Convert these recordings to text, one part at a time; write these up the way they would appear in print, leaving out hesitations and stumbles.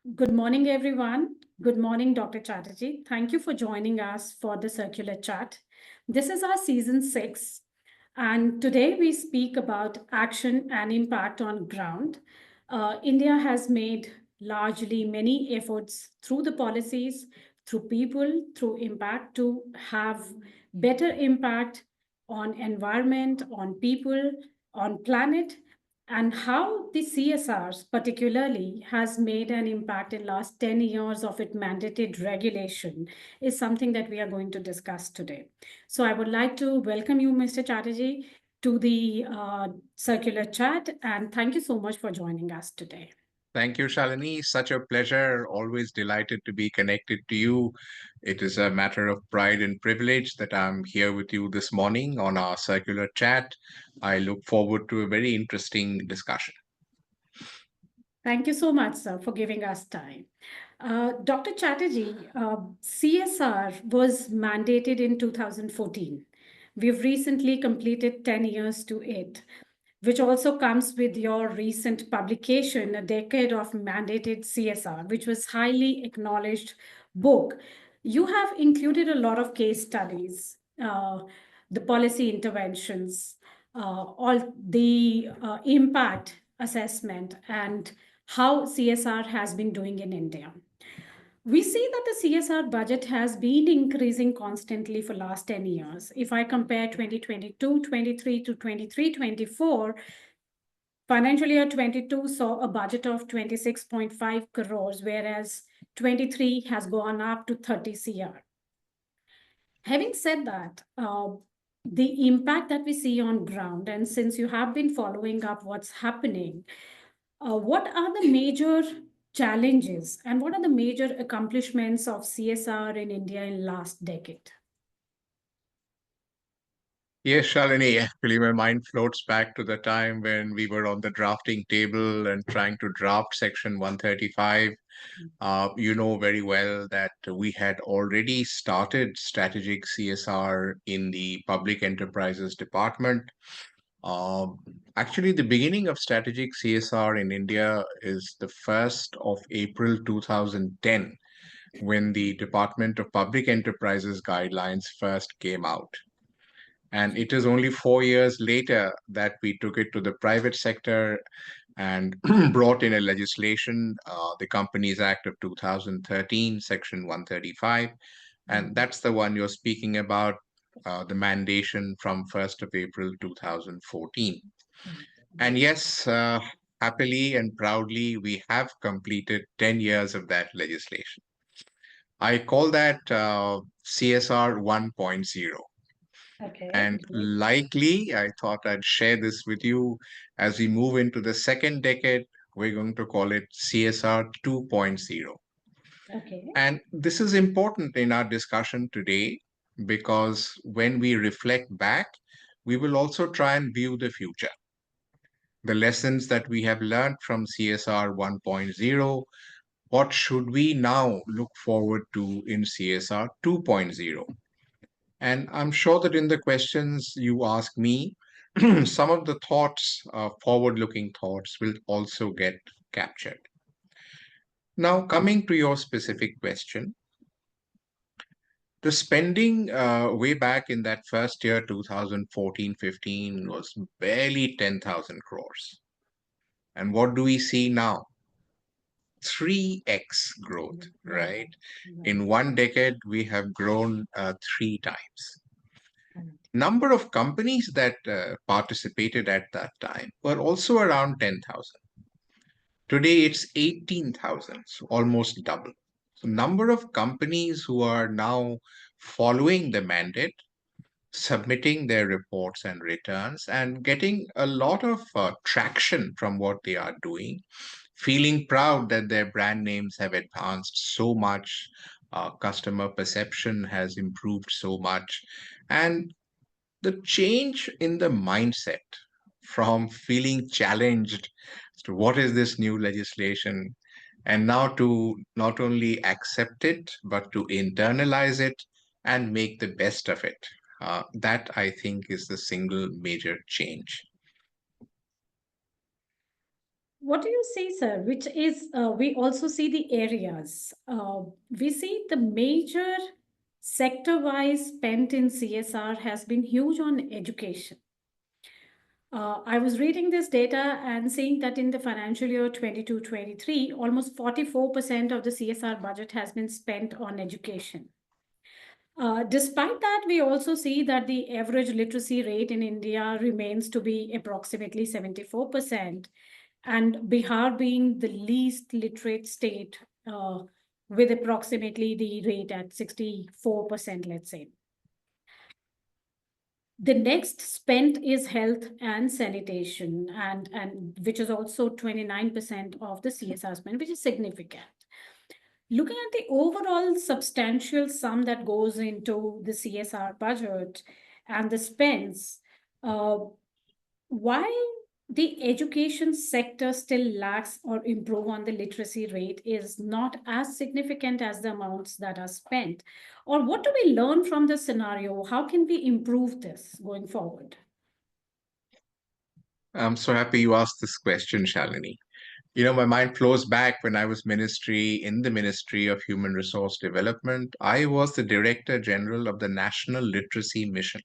Good morning, everyone. Good morning, Dr. Chatterjee. Thank you for joining us for the Circular Chat. This is our season 6, and today we speak about action and impact on ground. India has made largely many efforts through the policies, through people, through impact to have better impact on environment, on people, on planet, and how the CSRs particularly has made an impact in last 10 years of its mandated regulation is something that we are going to discuss today. So I would like to welcome you, Mr. Chatterjee, to the circular chat, and thank you so much for joining us today. Thank you, Shalini. Such a pleasure. Always delighted to be connected to you. It is a matter of pride and privilege that I'm here with you this morning on our circular chat. I look forward to a very interesting discussion. Thank you so much, sir, for giving us time. Dr. Chatterjee, CSR was mandated in 2014. We've recently completed 10 years to it, which also comes with your recent publication, A Decade of Mandated CSR, which was highly acknowledged book. You have included a lot of case studies, the policy interventions, all the impact assessment, and how CSR has been doing in India. We see that the CSR budget has been increasing constantly for last 10 years. If I compare 2022-23 to 23-24, financial year 22 saw a budget of 26.5 crores, whereas 23 has gone up to 30 CR. Having said that, the impact that we see on ground, and since you have been following up what's happening, what are the major challenges and what are the major accomplishments of CSR in India in last decade? Yes, Shalini, actually, my mind floats back to the time when we were on the drafting table and trying to draft Section 135. You know very well that we had already started strategic CSR in the Public Enterprises Department. Actually, the beginning of strategic CSR in India is the 1st of April 2010, when the Department of Public Enterprises guidelines first came out. And it is only 4 years later that we took it to the private sector and brought in a legislation, the Companies Act of 2013, Section 135. And that's the one you're speaking about, the mandation from 1st of April 2014. And yes, happily and proudly, we have completed 10 years of that legislation. I call that CSR 1.0. Okay. And likely, I thought I'd share this with you as we move into the second decade. We're going to call it CSR 2.0. Okay. And this is important in our discussion today because when we reflect back, we will also try and view the future. The lessons that we have learned from CSR 1.0, what should we now look forward to in CSR 2.0? And I'm sure that in the questions you ask me, some of the thoughts, forward-looking thoughts, will also get captured. Now, coming to your specific question, the spending way back in that first year, 2014-15, was barely 10,000 crores. And what do we see now? 3x growth, right? In one decade, we have grown 3 times. Number of companies that participated at that time were also around 10,000. Today it's 18,000, so almost double. So number of companies who are now following the mandate, submitting their reports and returns, and getting a lot of traction from what they are doing, feeling proud that their brand names have advanced so much, customer perception has improved so much, and the change in the mindset from feeling challenged to what is this new legislation, and now to not only accept it but to internalize it and make the best of it. That I think is the single major change. what do you see, sir? Which is, we also see the areas. We see the major sector-wise spent in CSR has been huge on education. I was reading this data and seeing that in the financial year 22-23, almost 44% of the CSR budget has been spent on education. Despite that, we also see that the average literacy rate in India remains to be approximately 74%, and Bihar being the least literate state with approximately the rate at 64%, let's say. The next spent is health and sanitation, and which is also 29% of the CSR spend, which is significant. Looking at the overall substantial sum that goes into the CSR budget and the spends, uh, why the education sector still lacks or improve on the literacy rate is not as significant as the amounts that are spent. Or what do we learn from this scenario? How can we improve this going forward? I'm so happy you asked this question, Shalini. My mind flows back when I was in the Ministry of Human Resource Development. I was the Director General of the National Literacy Mission.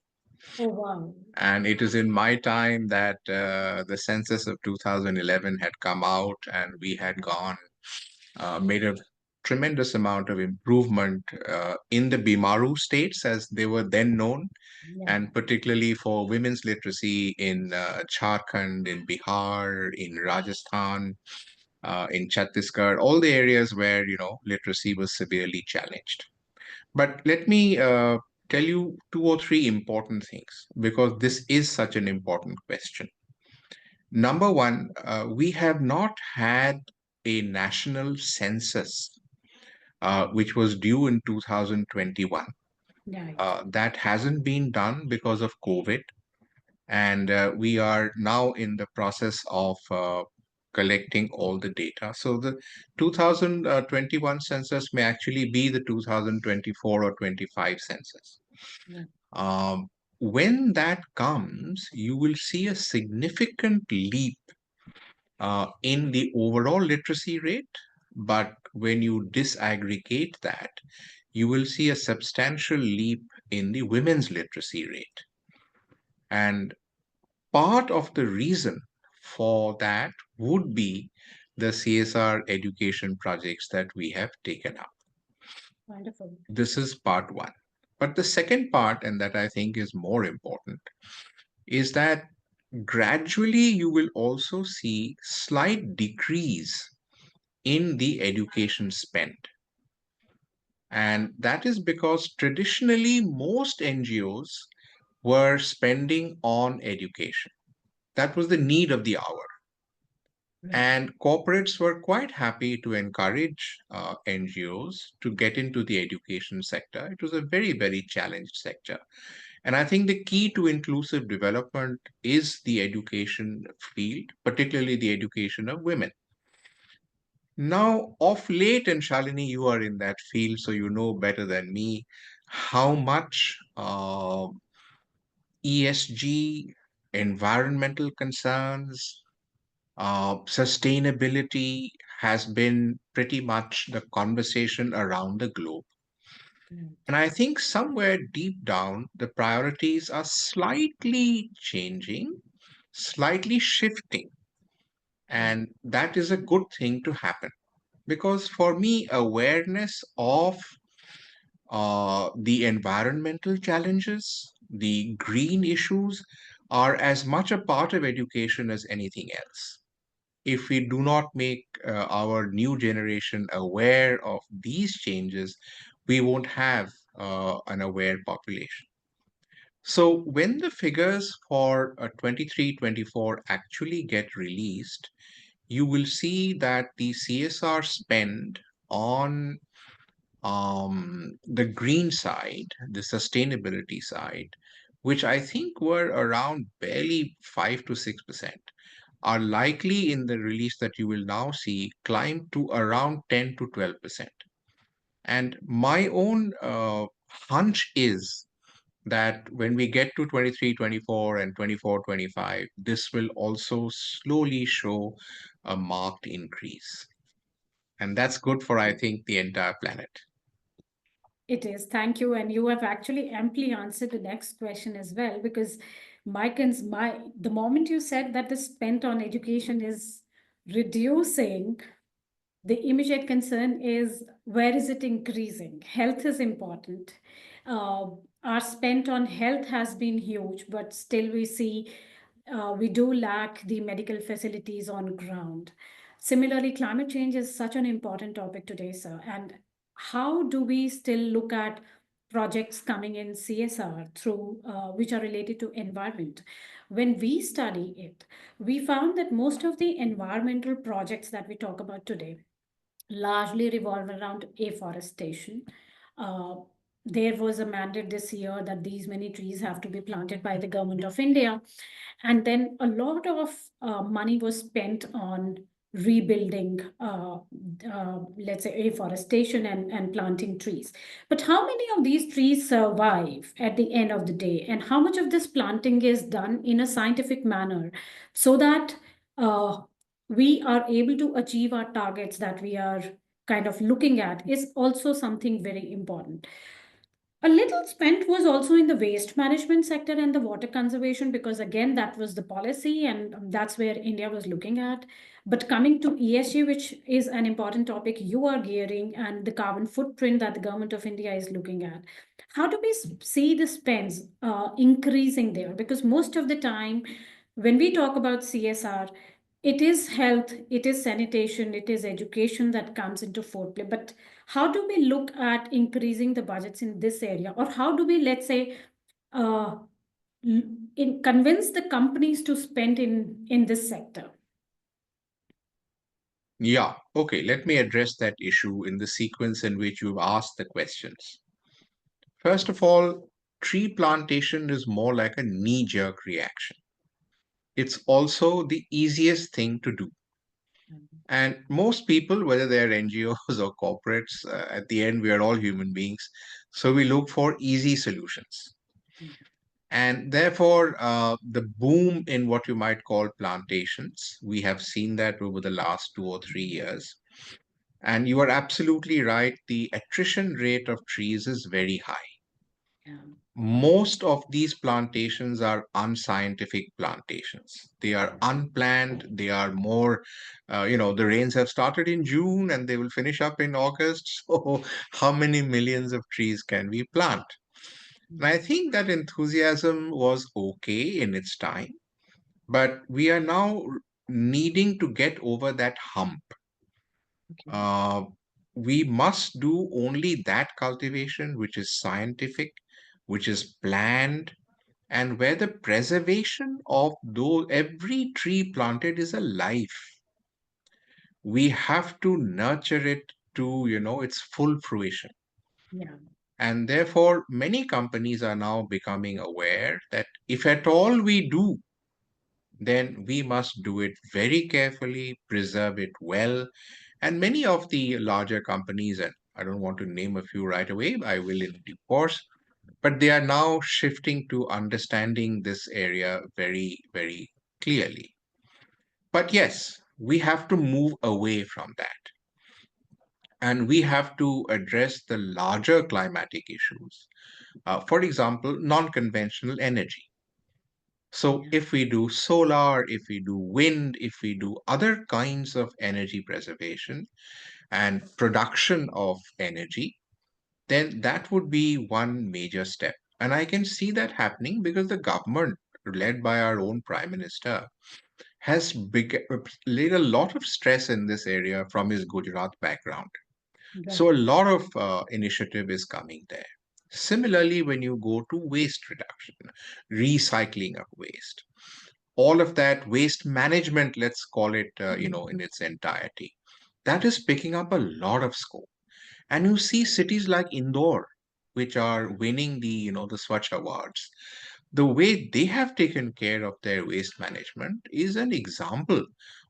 Oh, wow. And it is in my time that the census of 2011 had come out, and we had made a tremendous amount of improvement in the Bimaru states, as they were then known, Yeah. and particularly for women's literacy in Jharkhand, in Bihar, in Rajasthan, in Chhattisgarh, all the areas where, literacy was severely challenged. But let me tell you two or three important things, because this is such an important question. Number one, we have not had a national census, which was due in 2021. Right. That hasn't been done because of COVID. And we are now in the process of collecting all the data. So the 2021 census may actually be the 2024 or 25 census. Yeah. When that comes, you will see a significant leap in the overall literacy rate. But when you disaggregate that, you will see a substantial leap in the women's literacy rate. And part of the reason for that would be the CSR education projects that we have taken up. Wonderful. This is part one. But the second part, and that I think is more important, is that gradually you will also see slight decrease in the education spend. And that is because traditionally most NGOs were spending on education. That was the need of the hour. And corporates were quite happy to encourage NGOs to get into the education sector. It was a very, very challenged sector. And I think the key to inclusive development is the education field, particularly the education of women. Now, of late, and Shalini, you are in that field, so you know better than me how much ESG, environmental concerns, sustainability has been pretty much the conversation around the globe. And I think somewhere deep down, the priorities are slightly changing, slightly shifting. And that is a good thing to happen. Because for me, awareness of the environmental challenges, the green issues, are as much a part of education as anything else. If we do not make our new generation aware of these changes, we won't have an aware population. So when the figures for 23-24 actually get released, you will see that the CSR spend on the green side, the sustainability side, which I think were around barely 5 to 6%, are likely in the release that you will now see climb to around 10 to 12%. And my own hunch is that when we get to 23-24 and 24-25, this will also slowly show a marked increase. And that's good for, I think, the entire planet. It is. Thank you. And you have actually amply answered the next question as well, because the moment you said that the spent on education is reducing, the immediate concern is where is it increasing? Health is important. Uh, our spent on health has been huge, but still we see we do lack the medical facilities on ground. Similarly, climate change is such an important topic today, sir. And how do we still look at projects coming in CSR through which are related to environment? When we study it, we found that most of the environmental projects that we talk about today largely revolve around afforestation. Uh, there was a mandate this year that these many trees have to be planted by the government of India. And then a lot of money was spent on rebuilding, let's say, afforestation and planting trees. But how many of these trees survive at the end of the day? And how much of this planting is done in a scientific manner so that uh, we are able to achieve our targets that we are kind of looking at is also something very important. A little spent was also in the waste management sector and the water conservation, because again, that was the policy and that's where India was looking at. But coming to ESG, which is an important topic you are gearing, and the carbon footprint that the government of India is looking at, how do we see the spends increasing there? Because most of the time, when we talk about CSR, it is health, it is sanitation, it is education that comes into foreplay. But how do we look at increasing the budgets in this area? Or how do we, let's say, uh, convince the companies to spend in this sector? Yeah, okay, let me address that issue in the sequence in which you've asked the questions. First of all, tree plantation is more like a knee jerk reaction. It's also the easiest thing to do. And most people, whether they're NGOs or corporates, at the end, we are all human beings. So we look for easy solutions. And therefore, the boom in what you might call plantations, we have seen that over the last 2 or 3 years. And you are absolutely right. The attrition rate of trees is very high. Yeah. Most of these plantations are unscientific plantations. They are unplanned. They are more, the rains have started in June and they will finish up in August. So, how many millions of trees can we plant? And I think that enthusiasm was okay in its time, but we are now needing to get over that hump. Okay. Uh, we must do only that cultivation which is scientific, which is planned, and where the preservation of those every tree planted is a life. We have to nurture it to its full fruition. Yeah. And therefore many companies are now becoming aware that if at all we do, then we must do it very carefully, preserve it well. And many of the larger companies, and I don't want to name a few right away, I will in due course, but they are now shifting to understanding this area very, very clearly. But yes, we have to move away from that. And we have to address the larger climatic issues. For example, non conventional energy. So, Yeah. if we do solar, if we do wind, if we do other kinds of energy preservation and production of energy, then that would be one major step. And I can see that happening because the government, led by our own prime minister, has laid a lot of stress in this area from his Gujarat background. So Right. a lot of initiative is coming there. Similarly, when you go to waste reduction, recycling of waste, all of that waste management, let's call it, in its entirety, that is picking up a lot of scope. And you see cities like Indore, which are winning the Swachh Awards. The way they have taken care of their waste management is an example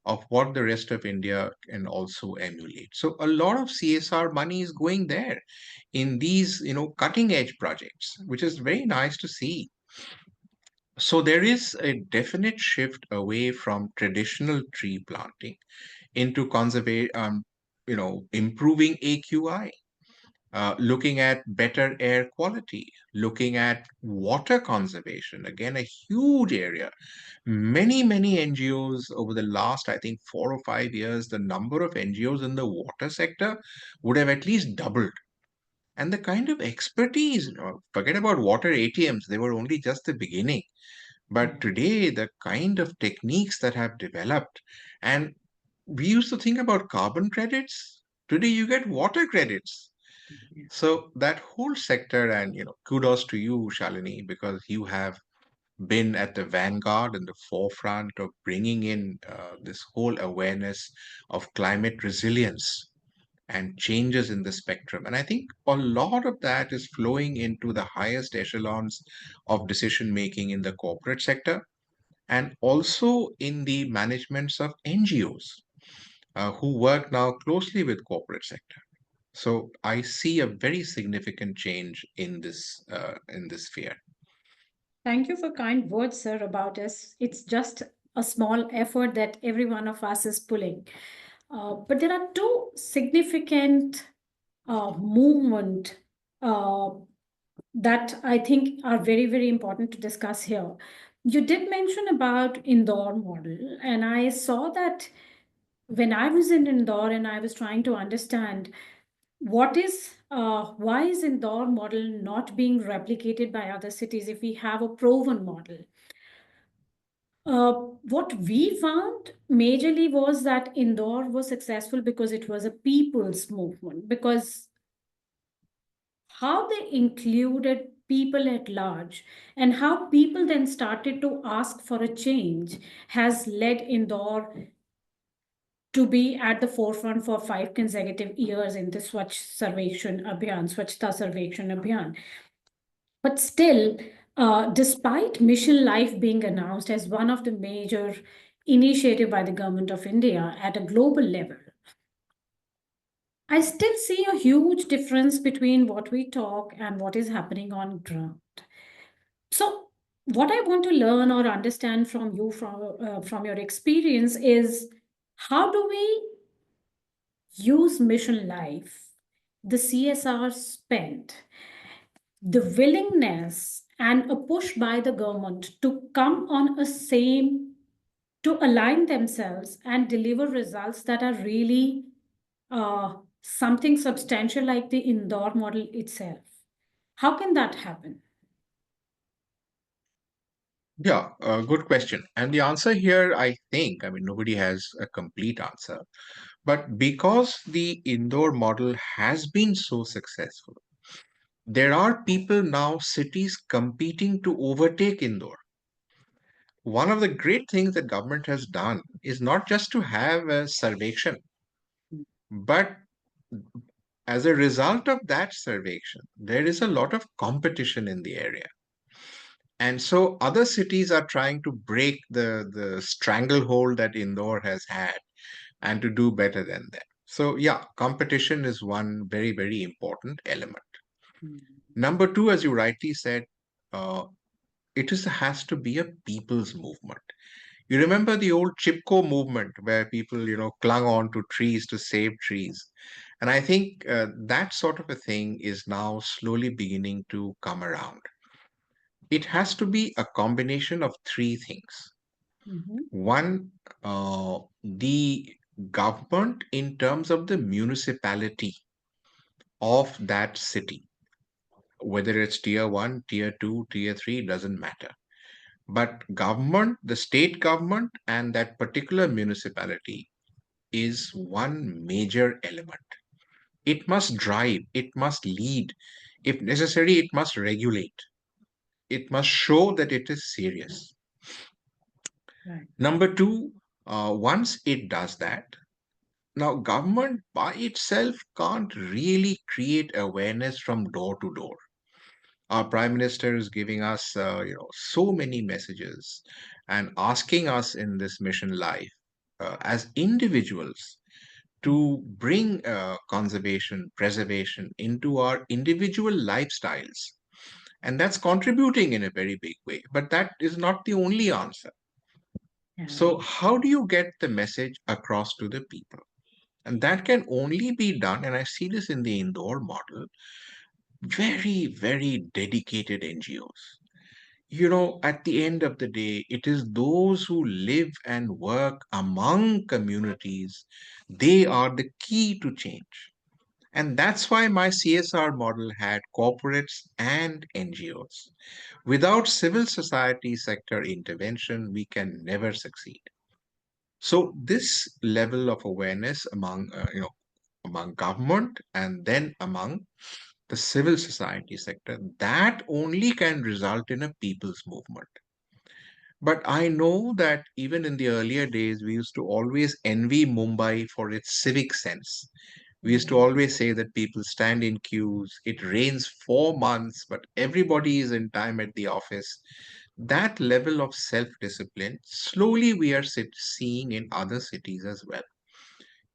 of what the rest of India can also emulate. So a lot of CSR money is going there in these, cutting edge projects, which is very nice to see. So there is a definite shift away from traditional tree planting into improving AQI, looking at better air quality, looking at water conservation, again, a huge area. Many NGOs over the last, I think, 4 or 5 years, the number of NGOs in the water sector would have at least doubled. And the kind of expertise, forget about water ATMs, they were only just the beginning. But today, the kind of techniques that have developed, and we used to think about carbon credits. Today, you get water credits. So that whole sector, and kudos to you, Shalini, because you have been at the vanguard and the forefront of bringing in this whole awareness of climate resilience and changes in the spectrum. And I think a lot of that is flowing into the highest echelons of decision making in the corporate sector and also in the managements of NGOs who work now closely with corporate sector. So I see a very significant change in this sphere. Thank you for kind words, sir, about us. It's just a small effort that every one of us is pulling. But there are two significant movement uh, that I think are very important to discuss here. You did mention about Indore model, and I saw that when I was in Indore and I was trying to understand why is Indore model not being replicated by other cities if we have a proven model? What we found majorly was that Indore was successful because it was a people's movement, because how they included people at large and how people then started to ask for a change has led Indore to be at the forefront for 5 consecutive years in the Swachhta Sarvekshon Abhiyan. But still, despite Mission Life being announced as one of the major initiative by the government of India at a global level, I still see a huge difference between what we talk and what is happening on ground. So, what I want to learn or understand from you, from your experience, is how do we use Mission Life, the CSR spend, the willingness and a push by the government to come on a same, to align themselves and deliver results that are really something substantial like the Indore model itself. How can that happen? Yeah, good question. And the answer here, I think, I mean, nobody has a complete answer. But because the Indore model has been so successful, there are people now, cities competing to overtake Indore. One of the great things that government has done is not just to have a survection, but as a result of that survection, there is a lot of competition in the area. And so other cities are trying to break the stranglehold that Indore has had and to do better than them. So, yeah, competition is one very important element. Number two, as you rightly said, uh, has to be a people's movement. You remember the old Chipko movement where people, clung on to trees to save trees. And I think that sort of a thing is now slowly beginning to come around. It has to be a combination of three things. Mhm. One, the government in terms of the municipality of that city, whether it's tier one, tier two, tier three, doesn't matter. But government, the state government, and that particular municipality is one major element. It must drive, it must lead. If necessary, it must regulate. It must show that it is serious. Right. Number two, once it does that, now government by itself can't really create awareness from door to door. Our prime minister is giving us, so many messages and asking us in this mission life as individuals to bring conservation, preservation into our individual lifestyles And that's contributing in a very big way. But that is not the only answer. So, how do you get the message across to the people? And that can only be done, and I see this in the Indore model, very, very dedicated NGOs. At the end of the day, it is those who live and work among communities, they are the key to change. And that's why my CSR model had corporates and NGOs. Without civil society sector intervention, we can never succeed. So this level of awareness among government and then among the civil society sector, that only can result in a people's movement. But I know that even in the earlier days, we used to always envy Mumbai for its civic sense. We used to always say that people stand in queues, it rains 4 months, but everybody is in time at the office. That level of self discipline, slowly we are seeing in other cities as well.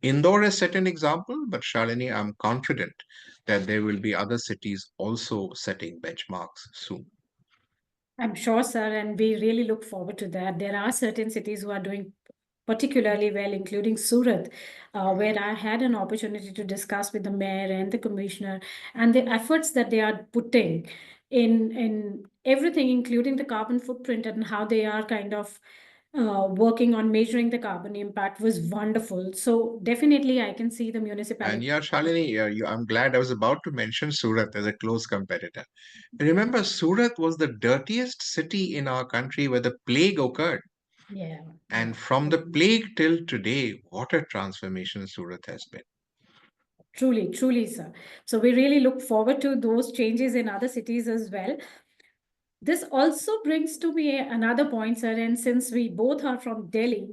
Indore has set an example, but Shalini, I'm confident that there will be other cities also setting benchmarks soon. I'm sure, sir, and we really look forward to that. There are certain cities who are doing particularly well, including Surat, where I had an opportunity to discuss with the mayor and the commissioner, and the efforts that they are putting in everything, including the carbon footprint and how they are kind of working on measuring the carbon impact was wonderful. So definitely, I can see the And municipality. yeah, Shalini, I'm glad I was about to mention Surat as a close competitor. Remember, Surat was the dirtiest city in our country where the plague occurred. Yeah, yeah. And from the plague till today, what a transformation Surat has been. Truly, truly, sir. So we really look forward to those changes in other cities as well. This also brings to me another point, sir, and since we both are from Delhi,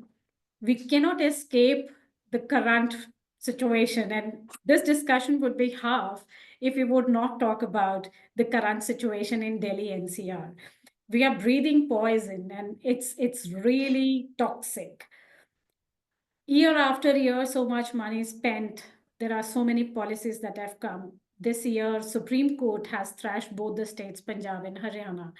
we cannot escape the current situation. And this discussion would be half if we would not talk about the current situation in Delhi NCR. We are breathing poison and it's really toxic. Year after year, so much money spent. There are so many policies that have come. This year, Supreme Court has thrashed both the states, Punjab and Haryana.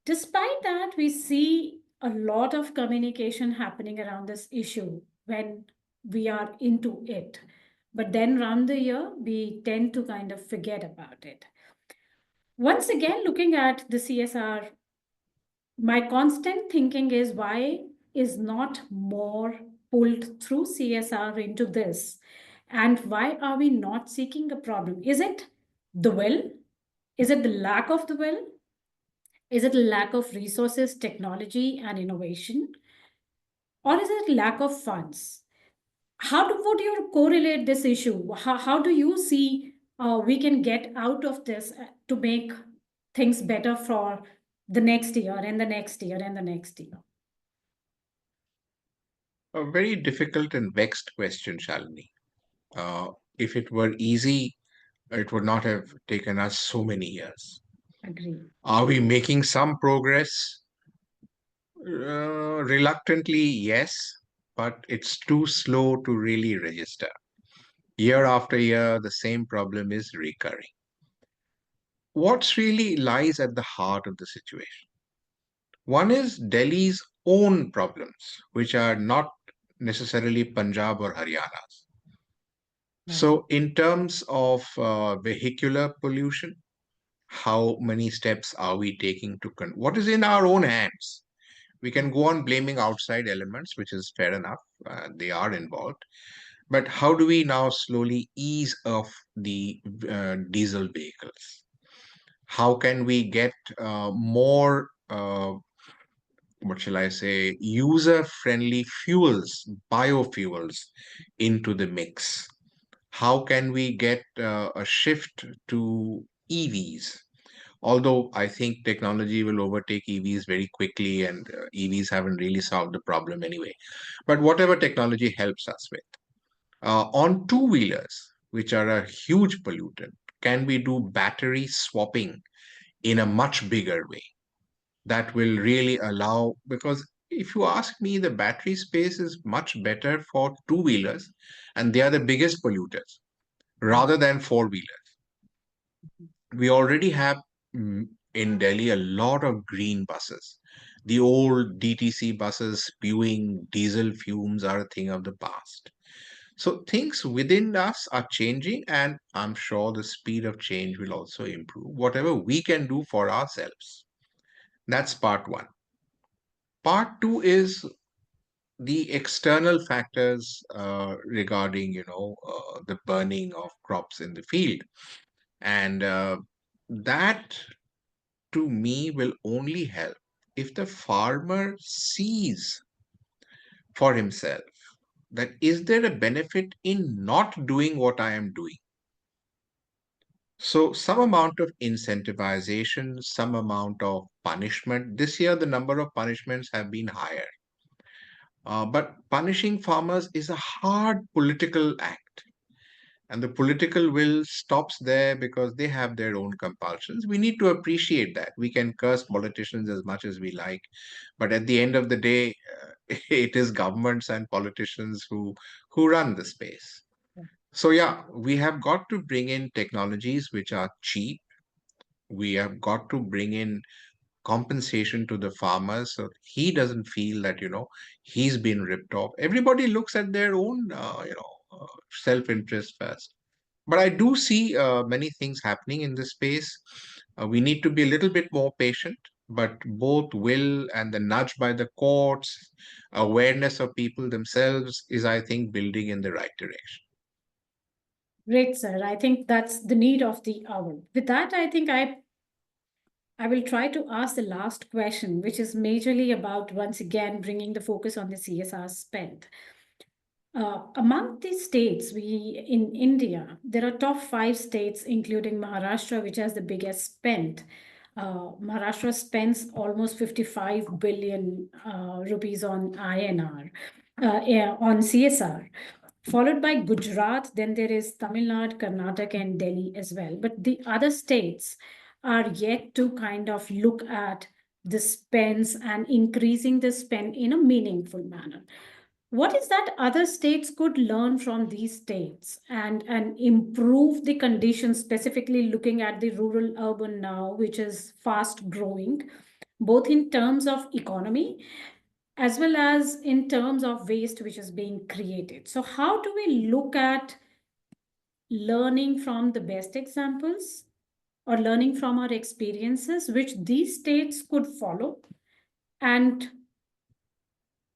Despite that, we see a lot of communication happening around this issue when we are into it. But then around the year, we tend to kind of forget about it. Once again, looking at the CSR, my constant thinking is why is not more pulled through CSR into this? And why are we not seeking a problem? Is it the will? Is it the lack of the will? Is it a lack of resources, technology, and innovation? Or is it lack of funds? Would you correlate this issue? How do you see we can get out of this to make things better for the next year and the next year and the next year? A very difficult and vexed question, Shalini. If it were easy, it would not have taken us so many years. Agree. Are we making some progress? Reluctantly, yes, but it's too slow to really register. Year after year, the same problem is recurring. What's really lies at the heart of the situation? One is Delhi's own problems, which are not necessarily Punjab or Haryana's. Right. So, in terms of vehicular pollution, how many steps are we taking to what is in our own hands? We can go on blaming outside elements, which is fair enough. They are involved. But how do we now slowly ease off the diesel vehicles? How can we get more, what shall I say, user friendly fuels, biofuels into the mix? How can we get a shift to EVs? Although I think technology will overtake EVs very quickly, and EVs haven't really solved the problem anyway. But whatever technology helps us with. On two wheelers, which are a huge pollutant, can we do battery swapping in a much bigger way? That will really allow, because if you ask me, the battery space is much better for two wheelers, and they are the biggest polluters rather than four wheelers. We already have in Delhi a lot of green buses. The old DTC buses spewing diesel fumes are a thing of the past. So things within us are changing, and I'm sure the speed of change will also improve. Whatever we can do for ourselves. That's part one. Part two is the external factors regarding, the burning of crops in the field, and that to me will only help if the farmer sees for himself that is there a benefit in not doing what I am doing. So some amount of incentivization, some amount of punishment. This year the number of punishments have been higher. But punishing farmers is a hard political act. And the political will stops there because they have their own compulsions. We need to appreciate that. We can curse politicians as much as we like, but at the end of the day, it is governments and politicians who run the space. So yeah, we have got to bring in technologies which are cheap. We have got to bring in compensation to the farmers so he doesn't feel that he's been ripped off. Everybody looks at their own self-interest first, but I do see many things happening in this space. We need to be a little bit more patient, but both will and the nudge by the courts, awareness of people themselves is, I think, building in the right direction. Great, sir. I think that's the need of the hour. With that, I think I will try to ask the last question, which is majorly about once again bringing the focus on the CSR spend. Among the states we in India, there are top five states, including Maharashtra, which has the biggest spend. Maharashtra spends almost 55 billion rupees on INR, yeah, on CSR, followed by Gujarat. Then there is Tamil Nadu, Karnataka, and Delhi as well. But the other states are yet to kind of look at the spends and increasing the spend in a meaningful manner. What is that other states could learn from these states and improve the conditions, specifically looking at the rural urban now, which is fast growing, both in terms of economy as well as in terms of waste which is being created? So how do we look at learning from the best examples or learning from our experiences, which these states could follow and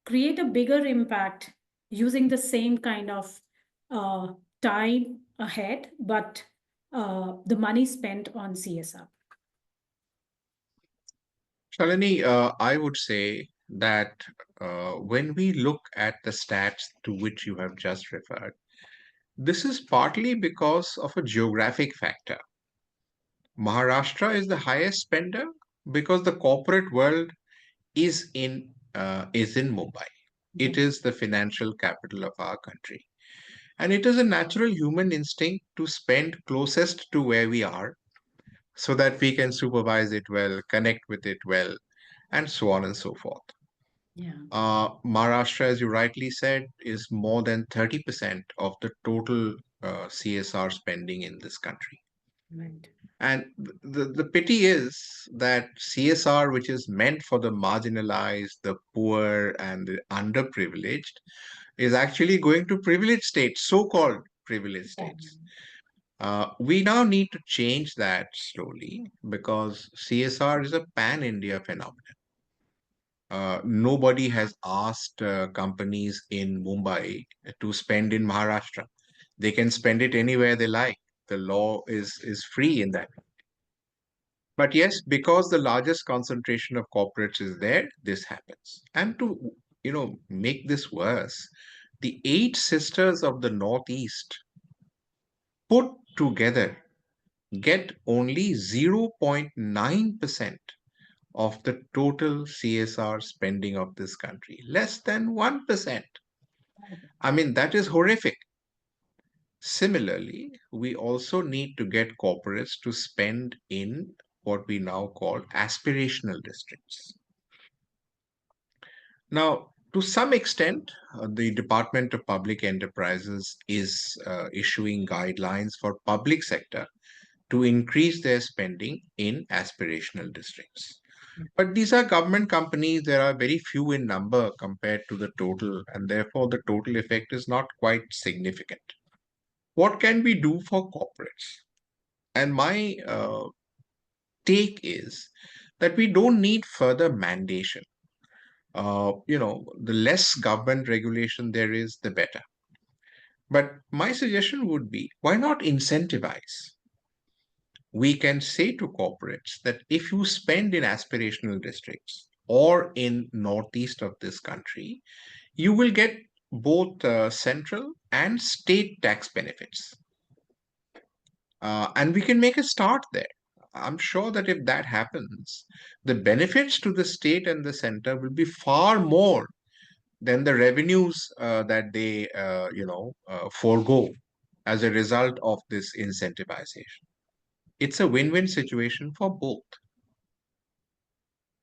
create a bigger impact using the same kind of uh, time ahead, but the money spent on CSR? Shalini, I would say that when we look at the stats to which you have just referred, this is partly because of a geographic factor. Maharashtra is the highest spender because the corporate world is in Mumbai. It is the financial capital of our country. And it is a natural human instinct to spend closest to where we are so that we can supervise it well, connect with it well, and so on and so forth. Yeah, Maharashtra, as you rightly said, is more than 30% of the total CSR spending in this country. right. And the pity is that CSR, which is meant for the marginalized, the poor, and the underprivileged, is actually going to privileged states, so called privileged states. We now need to change that slowly because CSR is a pan India phenomenon. Nobody has asked companies in Mumbai to spend in Maharashtra. They can spend it anywhere they like. The law is free in that. But yes, because the largest concentration of corporates is there, this happens. And to make this worse, the eight sisters of the Northeast put together get only 0.9% of the total CSR spending of this country, less than 1%. I mean, that is horrific. Similarly, we also need to get corporates to spend in what we now call aspirational districts. Now, to some extent, the Department of Public Enterprises is issuing guidelines for public sector to increase their spending in aspirational districts. But these are government companies. There are very few in number compared to the total, and therefore the total effect is not quite significant. What can we do for corporates? And my take is that we don't need further mandation. The less government regulation there is, the better. But my suggestion would be, why not incentivize? We can say to corporates that if you spend in aspirational districts or in northeast of this country, you will get both central and state tax benefits. And we can make a start there. I'm sure that if that happens, the benefits to the state and the center will be far more than the revenues that they, forego as a result of this incentivization. It's a win-win situation for both.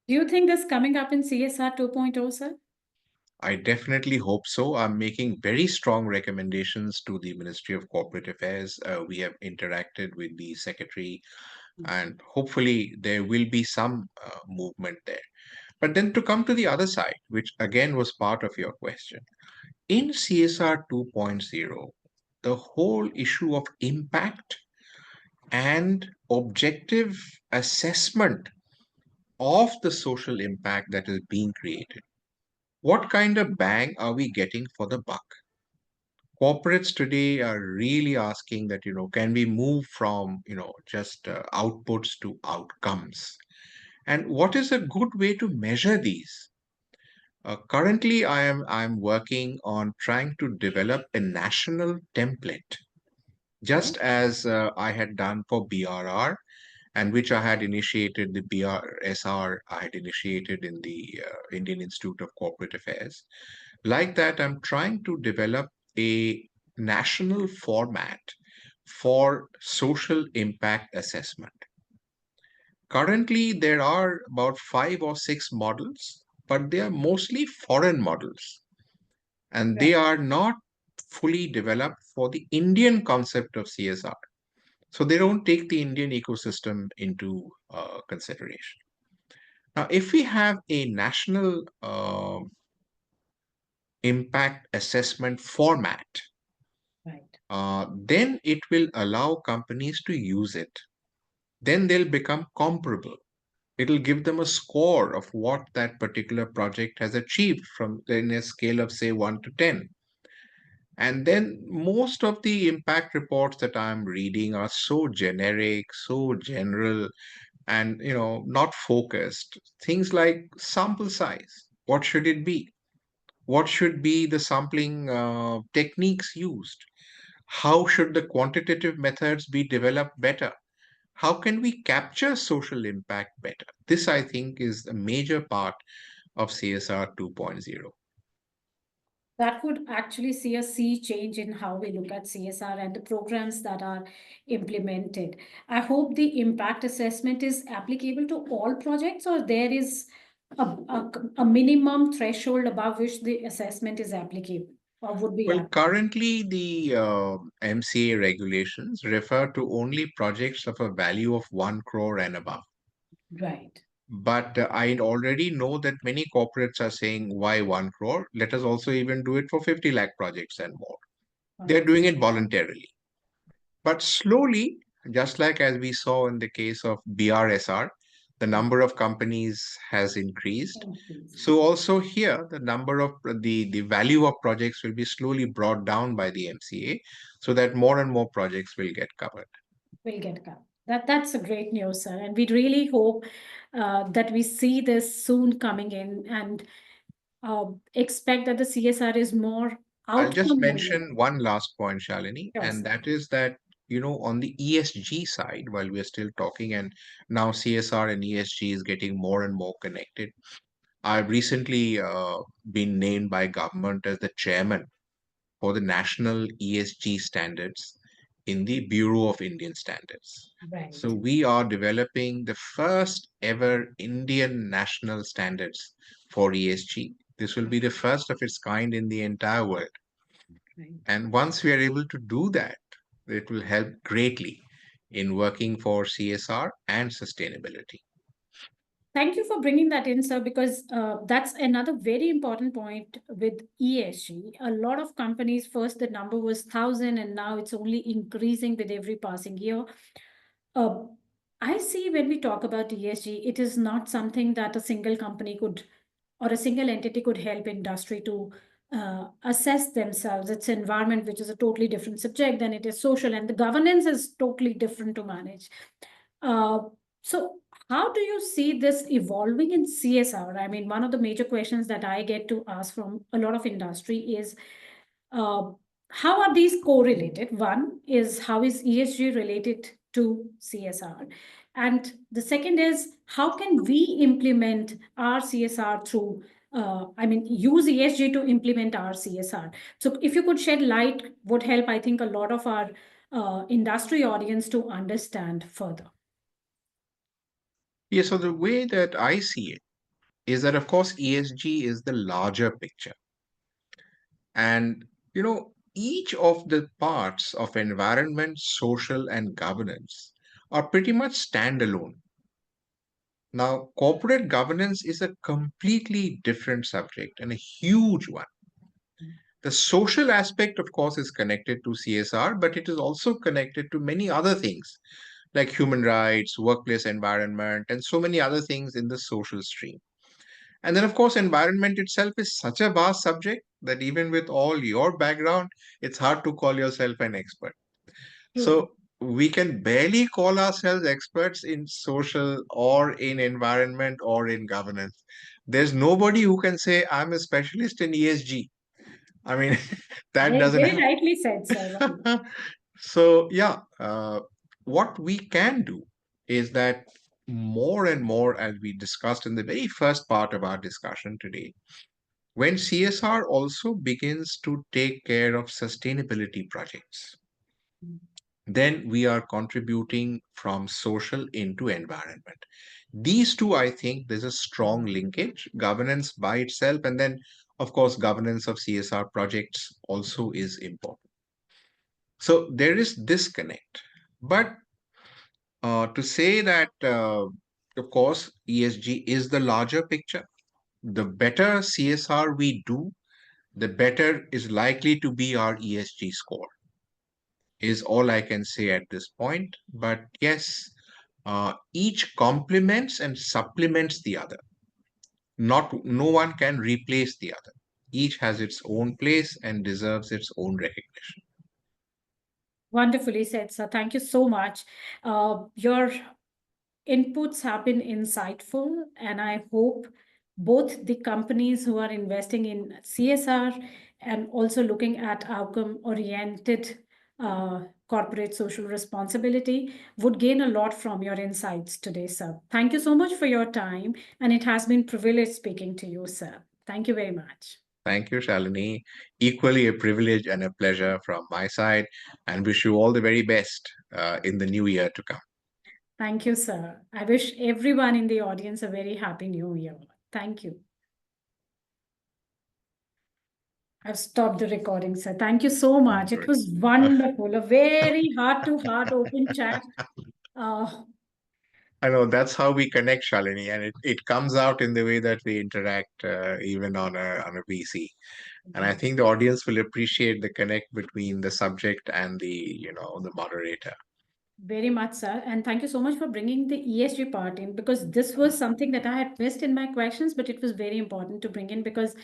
Do you think this coming up in CSR 2.0, sir? I definitely hope so. I'm making very strong recommendations to the Ministry of Corporate Affairs. We have interacted with the Secretary, and hopefully there will be some movement there. But then to come to the other side, which again was part of your question, in CSR 2.0, the whole issue of impact and objective assessment of the social impact that is being created. What kind of bang are we getting for the buck? Corporates today are really asking that, can we move from, just outputs to outcomes? And what is a good way to measure these? Currently, I'm working on trying to develop a national template, just as I had done for BRR, and which I had initiated the BRSR, I had initiated in the Indian Institute of Corporate Affairs. Like that, I'm trying to develop a national format for social impact assessment. Currently, there are about 5 or 6 models, but they are mostly foreign models, and they are not fully developed for the Indian concept of CSR. So they don't take the Indian ecosystem into consideration. Now, if we have a national impact assessment format, then it will allow companies to use it. Then they'll become comparable. It'll give them a score of what that particular project has achieved from in a scale of, say, 1 to 10. And then most of the impact reports that I'm reading are so generic, so general, and not focused. Things like sample size. What should it be? What should be the sampling techniques used? How should the quantitative methods be developed better? How can we capture social impact better? This, I think, is a major part of CSR 2.0. That could actually see a sea change in how we look at CSR and the programs that are implemented. I hope the impact assessment is applicable to all projects, or there is a minimum threshold above which the assessment is applicable or would be Well, applicable. currently the MCA regulations refer to only projects of a value of 1 crore and above. Right. But I already know that many corporates are saying, why 1 crore? Let us also even do it for 50 lakh projects and more. They're doing it voluntarily. But slowly, just like as we saw in the case of BRSR, the number of companies has increased. So also here, the number of the value of projects will be slowly brought down by the MCA so that more and more projects will get covered. Will get covered. That's a great news, sir. And we really hope that we see this soon coming in and expect that the CSR is more I'll just outcome oriented. mention one last point, Shalini, Yes, and sir. that is that, on the ESG side, while we're still talking, and now CSR and ESG is getting more and more connected. I've recently been named by government as the chairman for the national ESG standards in the Bureau of Indian Standards. Right. So we are developing the first ever Indian national standards for ESG. This will be the first of its kind in the entire world. Right. And once we are able to do that, it will help greatly in working for CSR and sustainability. Thank you for bringing that in, sir, because that's another very important point with ESG. A lot of companies, first the number was 1,000 and now it's only increasing with every passing year. Uh, I see when we talk about ESG, it is not something that a single company could or a single entity could help industry to assess themselves. It's environment, which is a totally different subject than it is social, and the governance is totally different to manage. Uh, so how do you see this evolving in CSR? I mean, one of the major questions that I get to ask from a lot of industry is uh, how are these correlated? One is how is ESG related to CSR? And the second is how can we implement our CSR through, use ESG to implement our CSR? So if you could shed light, would help, I think, a lot of our industry audience to understand further. Yeah, so the way that I see it is that, of course, ESG is the larger picture. And, each of the parts of environment, social, and governance are pretty much standalone. Now, corporate governance is a completely different subject and a huge one. The social aspect, of course, is connected to CSR, but it is also connected to many other things like human rights, workplace environment, and so many other things in the social stream. And then, of course, environment itself is such a vast subject that even with all your background, it's hard to call yourself an expert. True. So we can barely call ourselves experts in social or in environment or in governance. There's nobody who can say, I'm a specialist in ESG. I mean, that Very, doesn't very happen. rightly said, sir. Right. So, yeah, what we can do is that more and more, as we discussed in the very first part of our discussion today, when CSR also begins to take care of sustainability projects, then we are contributing from social into environment. These two, I think, there's a strong linkage, governance by itself, and then, of course, governance of CSR projects also is important. So there is disconnect. But to say that, of course, ESG is the larger picture, the better CSR we do, the better is likely to be our ESG score, is all I can say at this point. But yes, each complements and supplements the other. No one can replace the other. Each has its own place and deserves its own recognition. Wonderfully said, sir. Thank you so much. Your inputs have been insightful, and I hope both the companies who are investing in CSR and also looking at outcome-oriented corporate social responsibility would gain a lot from your insights today, sir. Thank you so much for your time, and it has been privilege speaking to you, sir. Thank you very much. Thank you, Shalini. Equally a privilege and a pleasure from my side, and wish you all the very best in the new year to come. Thank you, sir. I wish everyone in the audience a very happy new year. Thank you. I've stopped the recording, sir. Thank you so much. It Great. was wonderful. A very heart-to-heart open chat. Uh, I know that's how we connect, Shalini, and it comes out in the way that we interact even on a PC. And I think the audience will appreciate the connect between the subject and the moderator. very much, sir. And thank you so much for bringing the ESG part in, because this was something that I had missed in my questions, but it was very important to bring in because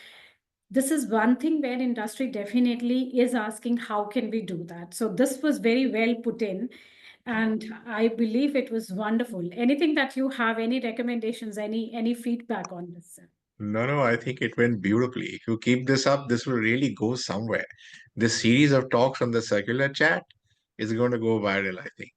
this is one thing where industry definitely is asking, how can we do that? So this was very well put in. And I believe it was wonderful. Anything that you have, any recommendations, any feedback on this, sir? No, I think it went beautifully. If you keep this up, this will really go somewhere. This series of talks on the circular chat is going to go viral, I think.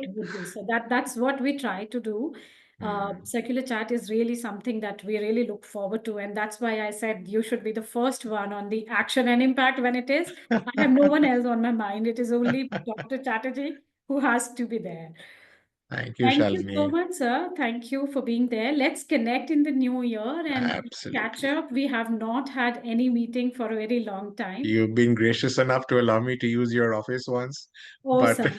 It would be. So that's what we try to do. Hmm. Circular chat is really something that we really look forward to. And that's why I said you should be the first one on the action and impact when it is. I have no one else on my mind. It is only Dr. Chatterjee who has to be there. Thank you, Thank you so Shalini. much, sir. Thank you for being there. Let's connect in the new year and catch Absolutely. up. We have not had any meeting for a very long time. You've been gracious enough to allow me to use your office once, Oh, but sir.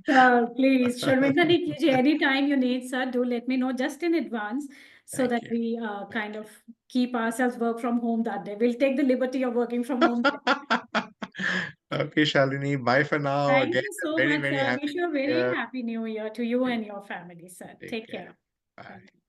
Sir, please, Sharminda nahi kijiye. Anytime you need, sir, do let me know just in advance so thank that you. we kind of keep ourselves work from home that day. We'll take the liberty of working from home. Okay, Shalini, bye for now. Thank Again, you a so very, much, very sir. happy Wish you a New very Year. happy new year to you and your family, sir. Take Take care. care. Bye. Bye.